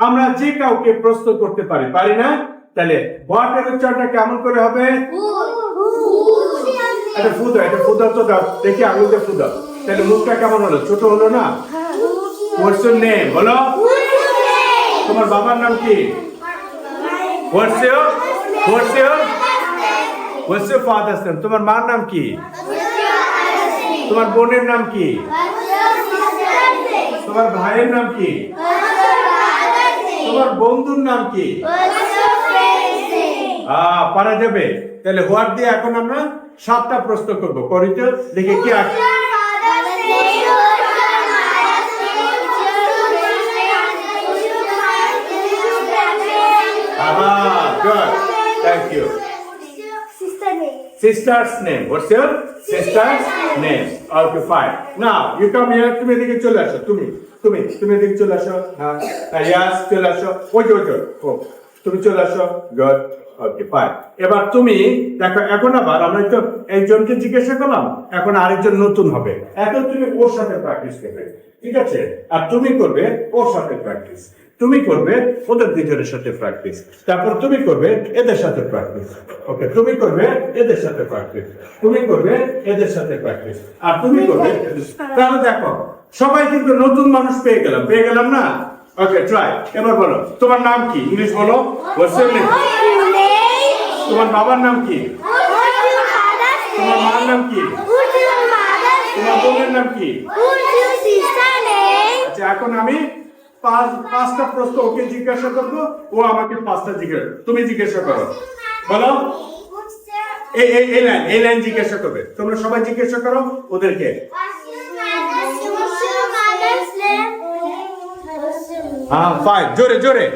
আমরা যে কাউকে প্রশ্ন করতে পারি, পারি না? তাহলে হোয়াট এর উচ্চারণটা কেমন করে হবে? এটা ফু দাও, এটা ফু দাও তো দাও, দেখি আঙুল দিয়ে ফু দাও। তাহলে মুখটা কেমন হলো? ছোট হলো না? What's your name? বলো। তোমার বাবার নাম কি? What's your fathers name? তোমার মার নাম কি? তোমার বোনের নাম কি? তোমার ভাইয়ের নাম কি? তোমার বন্ধুর নাম কি? পারা যাবে? তাহলে হোয়াট দিয়ে এখন আমরা 7টা প্রশ্ন করব। করি তো, দেখে কি আসে। Good. Thank you. Sister's name. What's your sister's name? Okay, fine. Now you come here. তুমি এদিকে চলে আসো। তুমি এদিকে চলে আসো। হ্যাঁ, yes, চলে আসো। ওই তুমি চলে আসো। Good. Okay, fine. এবার তুমি দেখো, এখন আবার আমরা তো একজনকে জিজ্ঞাসা করলাম, এখন আরেকজন নতুন হবে। এখন তুমি ওর সাথে প্র্যাকটিস করবে, ঠিক আছে? আর তুমি করবে ওর সাথে প্র্যাকটিস, তুমি করবে ওদের দুজনের সাথে প্র্যাকটিস, তারপর তুমি করবে এদের সাথে প্র্যাকটিস। ওকে, তুমি করবে এদের সাথে প্র্যাকটিস, তুমি করবে এদের সাথে প্র্যাকটিস, আর তুমি করবে। তাহলে দেখো, সবাই কিন্তু নতুন মানুষ পেয়ে গেলাম না? ওকে, ট্রাই। এবার বলো, তোমার নাম কি? ইংলিশ বলো। তোমার বাবার নাম কি? তোমার মার নাম কি? তোমার বোনের নাম কি? আচ্ছা, এখন আমি 5টা প্রশ্ন ওকে জিজ্ঞাসা করবো, ও আমাকে 5টা তুমি জিজ্ঞাসা করো। বলো, এই লাইন জিজ্ঞাসা করবে। তোমরা সবাই জিজ্ঞাসা করো ওদেরকে। হ্যাঁ, ফাইন, জোরে।